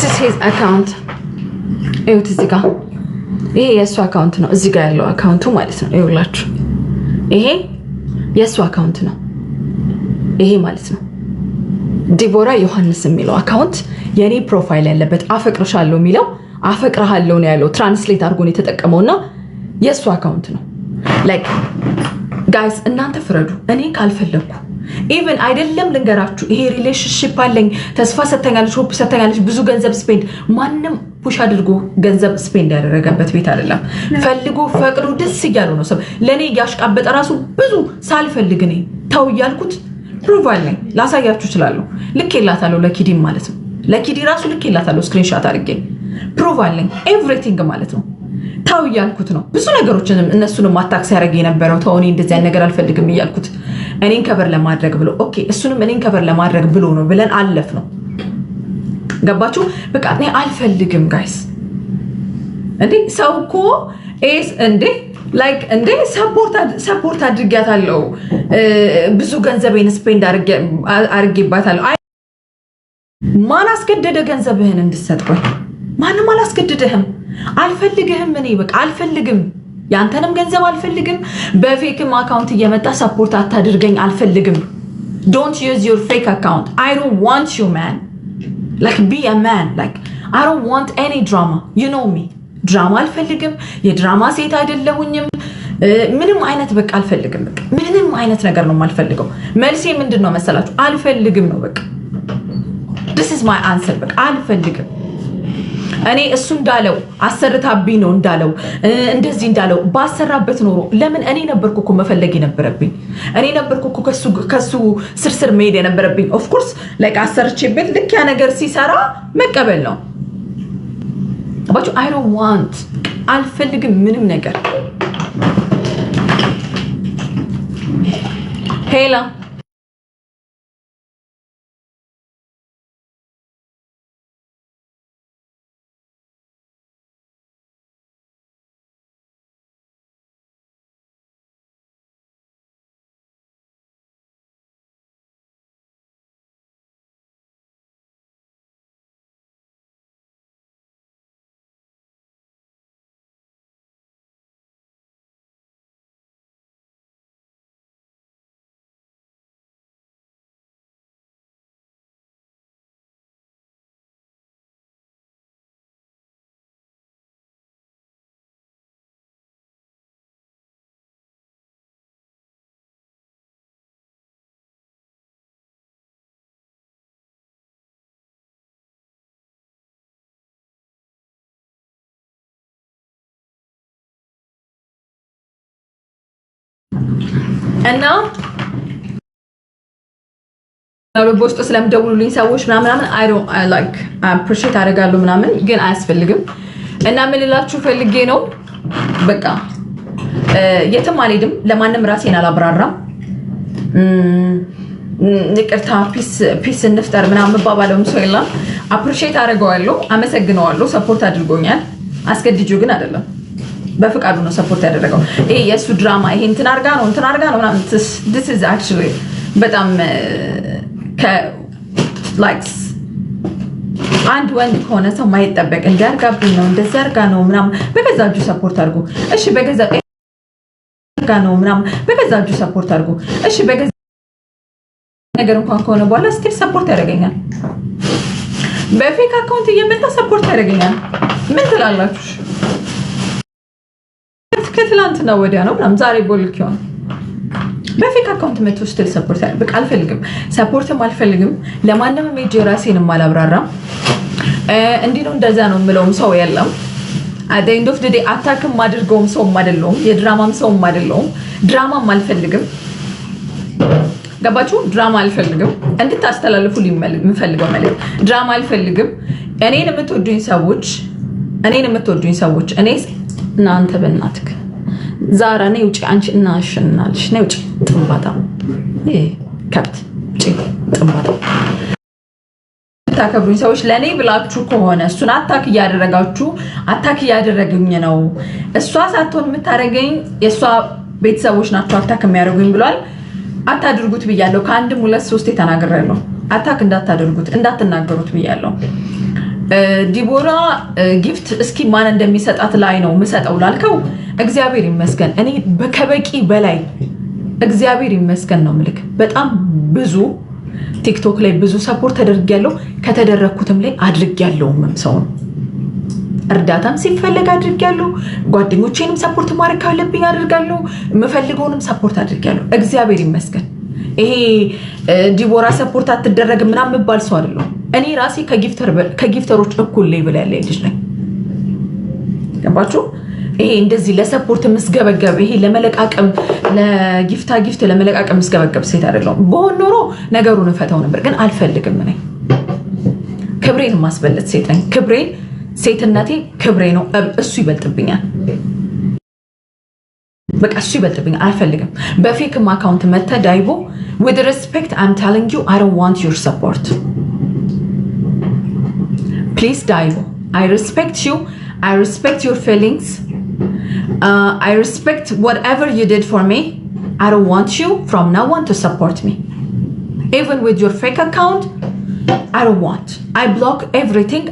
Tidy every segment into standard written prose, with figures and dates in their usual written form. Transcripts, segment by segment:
this is his account እዩት እዚህ ጋር ይሄ የሱ አካውንት ነው እዚህ ጋር ያለው አካውንቱ ማለት ነው ይውላችሁ ይሄ የሱ አካውንት ነው ይሄ ማለት ነው ዲቦራ ዮሐንስ የሚለው አካውንት የኔ ፕሮፋይል ያለበት አፈቅርሻለሁ የሚለው አፈቅርሃለሁ ነው ያለው ትራንስሌት አድርጎ ነው የተጠቀመውና የሱ አካውንት ነው ላይክ ጋይስ እናንተ ፍረዱ እኔ ካልፈለኩ ኢቭን አይደለም ልንገራችሁ ይሄ ሪሌሽንሺፕ አለኝ ተስፋ ሰተኛለች ሆፕ ሰተኛለች ብዙ ገንዘብ ስፔንድ ማንንም ፑሽ አድርጎ ገንዘብ ስፔንድ ያደረገበት ቤት አይደለም ፈልጎ ፈቅዶ ደስ ይያለው ነው ሰብ ለኔ ያሽቃበጠ ራሱ ብዙ ሳልፈልግ እኔ ታው ያልኩት ፕሮፋይል ላይ ላሳያችሁ ይችላል ልክ ይላታለው ለኪዲ ማለት ነው ለኪዲ ራሱ ልክ ይላታለው ስክሪንሾት አድርጌ ፕሮፋይል ላይ ኤቭሪቲንግ ማለት ነው ታው ያልኩት ነው ብዙ ነገሮችንም እነሱንም አታክስ ያረጋ የነበረው ታውኒ እንደዚህ አይነት ነገር አልፈልግም ይያልኩት እኔን ከበር ለማድረግ ብሎ ኦኬ እሱንም እኔን ከበር ለማድረግ ብሎ ነው ብለን አለፍ ነው ገባችሁ በቃ እኔ አልፈልግም ጋይስ እንዴ ሰው እኮ ኤስ እንዴ ላይክ እንዴ ሰፖርት አድርጊያታለሁ ብዙ ገንዘቤን ስፔንድ አድርጌባታለሁ ማን አስገደደ ገንዘብህን እንድትሰጥ ቆይ ማንም አላስገደደህም አልፈልግህም እኔ በቃ አልፈልግም ያንተንም ገንዘብ አልፈልግም በፌክም አካውንት እየመጣ ሰፖርት አታድርገኝ አልፈልግም don't use your fake account I don't want you man like be a man like I don't want any drama you know me drama አልፈልግም የድራማ ሴት አይደለሁኝም ምንም አይነት በቃ አልፈልግም በቃ ምንም አይነት ነገር ነው የማልፈልገው መልሴ ምንድነው መሰላችሁ አልፈልግም ነው በቃ this is my answer በቃ አልፈልግም እኔ እሱ እንዳለው አሰርታብኝ ነው እንዳለው እንደዚህ እንዳለው ባሰራበት ኖሮ ለምን እኔ ነበርኩ እኮ መፈለግ የነበረብኝ እኔ ነበርኩ እኮ ከሱ ስርስር መሄድ የነበረብኝ ኦፍ ኮርስ ላይክ አሰርቼበት ልክ ያ ነገር ሲሰራ መቀበል ነው but I don't want አልፈልግም ምንም ነገር ሄላ እና በውስጥ ስለምደውሉልኝ ሰዎች ምናምን I don't I like I appreciate አደርጋለሁ ምናምን ግን አያስፈልግም እና ምን ልላችሁ ፈልጌ ነው በቃ የትም አልሄድም ለማንም ራሴን አላብራራም ንቅርታ ፒስ እንፍጠር ምናምን ባባለውም ሰው የለም appreciate አደርጋለሁ አመሰግናለሁ ሰፖርት አድርጎኛል አስገድጆ ግን አይደለም በፍቃዱ ነው ሰፖርት ያደረገው ይሄ የሱ ድራማ ይሄ እንትን አርጋ ነው ምናምን this is actually በጣም like አንድ ወንድ ከሆነ ሰው ማይጠበቅ እንዲያርጋብኝ ነው እንደዛ አርጋ ነው ምናምን በገዛጁ ሰፖርት አድርጉ እሺ በገዛ አርጋ ነው ምናምን በገዛጁ ሰፖርት አድርጉ እሺ በገዛ ነገር እንኳን ከሆነ በኋላ ስቲል ሰፖርት ያደርገኛል በፌክ አካውንት እየመጣ ሰፖርት ያደርገኛል ምን ትላላችሁ ከትላንትና ወዲያ ነው ምናምን ዛሬ ቦልኪውን በፌክ አካውንት መጥቶ ስቲል ሰፖርት ያደርግ አልፈልግም ሰፖርትም አልፈልግም ለማንንም ሜጅ ራሴንም አላብራራም እንዲህ ነው እንደዛ ነው የምለውም ሰው የለም at the end of the day አታክም ማድርገውም ሰውም አይደለም የድራማም ሰውም አይደለም ድራማም አልፈልግም ገባችሁ ድራማ አልፈልግም እንድታስተላልፉ ልምፈልገው ማለት ድራማ አልፈልግም እኔን የምትወዱኝ ሰዎች እኔስ እናንተ በእናትክ ዛራ ነው ውጪ አንቺ እናሽናልሽ ነው ውጪ ጥንባታ ከብት ውጪ ጥንባታ ታከብሩኝ ሰዎች ለኔ ብላችሁ ከሆነ እሱን አታክ ያደረገኝ ነው እሷ ሳትሆን የምታረገኝ የሷ ቤተሰቦች ናቸው አታክ የሚያደርጉኝ ብሏል አታድርጉት ብያለሁ ከአንድም ሁለት ሶስት ተናግሬያለሁ አታክ እንዳታደርጉት እንዳትናገሩት ብያለሁ ዲቦራ ጊፍት እስኪ ማን እንደሚሰጣት ላይ ነው ምሰጠው ላልከው እግዚአብሔር ይመስገን እኔ በከበቂ በላይ እግዚአብሔር ይመስገን ነው ምልክ በጣም ብዙ ቲክቶክ ላይ ብዙ ሰፖርት ተደርጊያለሁ ከተደረኩትም ላይ አድርጊያለሁ ሰው እርዳታም ሲፈልግ አድርጊያለሁ ጓደኞቼንም ሰፖርት ማድረግ ካለብኝ አድርጋለሁ የምፈልገውንም ሰፖርት አድርጊያለሁ እግዚአብሔር ይመስገን ይሄ ዲቦራ ሰፖርት አትደረግ ምናምን መባል ሰው አይደለም እኔ ራሴ ከጊፍተሮች እኩል ሌቭል ያለ ልጅ ነኝ ገባችሁ ይሄ እንደዚህ ለሰፖርት መስገበገብ ይሄ ለመለቃቀም ለጊፍት ለመለቃቀም መስገበገብ ሴት አይደለም በሆነ ኖሮ ነገሩን ፈታው ነበር ግን አልፈልግም እኔ ክብሬን ማስበለጥ ሴት ነኝ ክብሬን ሴትነቴ ክብሬ ነው እሱ ይበልጥብኛል በቃ እሱ ይበልጥብኛል አልፈልግም በፌክም አካውንት መተ ዳይቦ with respect I'm telling you I don't want your support please Daibo I respect you I respect your feelings I respect whatever you did for me I don't want you from now on to support me even with your fake account I don't want I block everything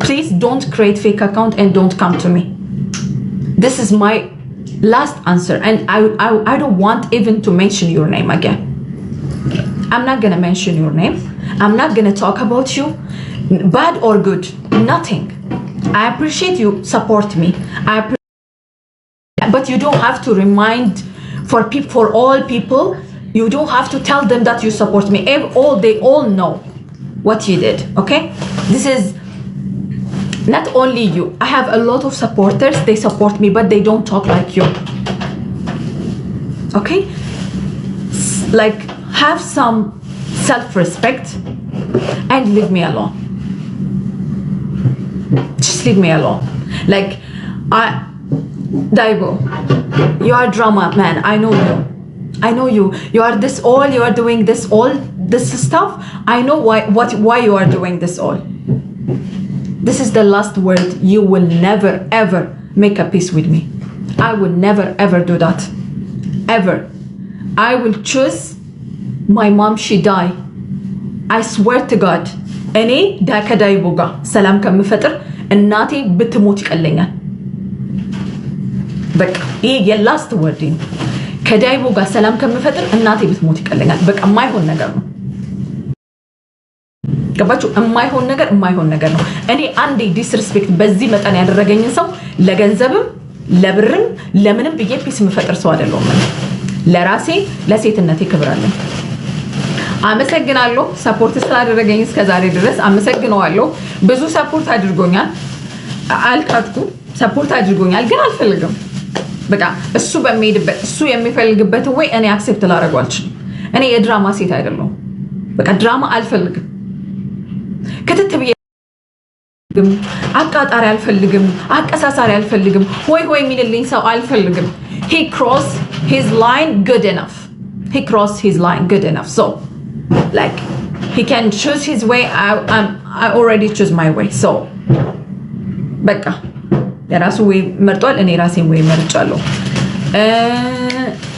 please don't create fake account and don't come to me this is my last answer and I don't want even to mention your name again I'm not gonna mention your name I'm not gonna talk about you bad or good nothing I appreciate you support me but you don't have to remind for all people you don't have to tell them that you support me they all know what you did okay this is not only you I have a lot of supporters they support me but they don't talk like you okay like have some self-respect and leave me alone just leave me alone like Daibo you are drama man I know you you are this all you are doing this all this stuff I know why you are doing this all this is the last word you will never ever make a peace with me I will never ever do that ever I will choose my mom she die I swear to God እኔ ከዳይቦ ጋር ሰላም ከምፈጥር እናቴ ብትሞት ይቀለኛል በቃ ይሄ የላስት ወርድ ነው ከዳይቦ ጋር ሰላም ከምፈጥር እናቴ ብትሞት ይቀለኛል በቃ የማይሆን ነገር ነው ገባችሁ የማይሆን ነገር ነው እኔ አንዴ ዲስሪስፔክት በዚህ መጠን ያደረገኝን ሰው ለገንዘብም ለብርም ለምንም ብዬ ፒስ ምፈጥር ሰው አይደለም ለራሴ ለሴትነቴ ክብር አለኝ አመሰግናለሁ ሰፖርት ስላደረገኝ እስከዛሬ ድረስ አመሰግናለሁ ብዙ ሰፖርት አድርጎኛል አልካትኩ ሰፖርት አድርጎኛል ግን አልፈልግም በቃ እሱ በሚሄድበት እሱ የሚፈልግበት ወይ እኔ አክሴፕት ላደርገው አልችልም እኔ የድራማ ሴት አይደለሁም በቃ ድራማ አልፈልግም ከተተብየ አቃጣሪ አልፈልግም አቀሳሳሪ አልፈልግም ወይ የሚልልኝ ሰው አልፈልግም he crossed his line good enough so like he can choose his way I already choose my way so በቃ የራሱ ወይ መርጧል እኔ ራሴን ወይ መርጫለሁ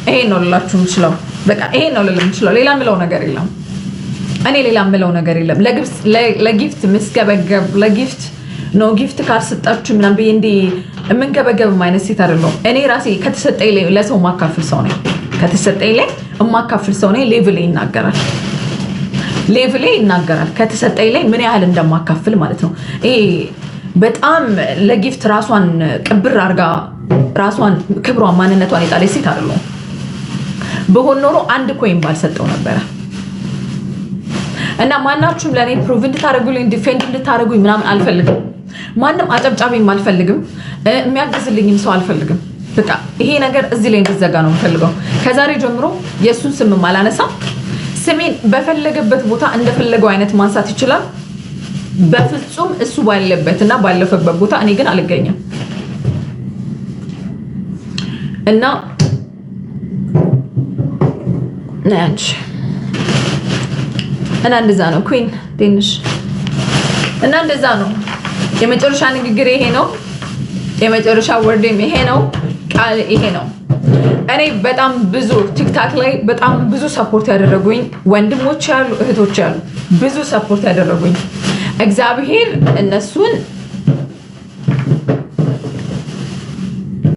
ይሄ ነው ልላችሁ የምችለው በቃ ይሄ ነው ልልም የምችለው ሌላ ምለው ነገር የለም ለጊፍት መስገበገብ ለጊፍት ነው ጊፍት ካልሰጣችሁ ምናምን በይ እንዴ የምንገበገብ ማይነስ ሴት አይደለም እኔ ራሴ ከተሰጠኝ ለሰው ማካፈል ሰው ነኝ ከተሰጠኝ ላይ ማካፈል ሰው ነኝ ሌቭል ይናገራል ከተሰጠኝ ላይ ምን ያህል እንደማካፈል ማለት ነው ይሄ በጣም ለጊፍት ራሷን ቅብር አርጋ ራሷን ክብሯን ማንነቷን የጣለች ሴት አይደለም በሆነ ኖሮ አንድ ኮይን ባልሰጠው ነበር እና ማናችሁም ለኔ ፕሩቭ እንድታረጉልኝ ዲፌንድ እንድታረጉኝ ምናምን አልፈልግም ማንንም አጨብጫቢም አልፈልግም የሚያግዝልኝም ሰው አልፈልግም በቃ ይሄ ነገር እዚህ ላይ እንድዘጋ ነው የምፈልገው ከዛሬ ጀምሮ የሱን ስም ማላነሳ ስሜን በፈለገበት ቦታ እንደፈለገው አይነት ማንሳት ይችላል በፍጹም እሱ ባለበትና ባለፈበት ቦታ እኔ ግን አልገኝም እና ናንች እና እንደዛ ነው ኩዊን ዴንሽ እና እንደዛ ነው የመጨረሻ ንግግር ይሄ ነው የመጨረሻ ወርዴም ይሄ ነው ቃል ይሄ ነው እኔ በጣም ብዙ ቲክታክ ላይ በጣም ብዙ ሰፖርት ያደረጉኝ ወንድሞች ያሉ እህቶች ያሉ ብዙ ሰፖርት ያደረጉኝ እግዚአብሔር እነሱን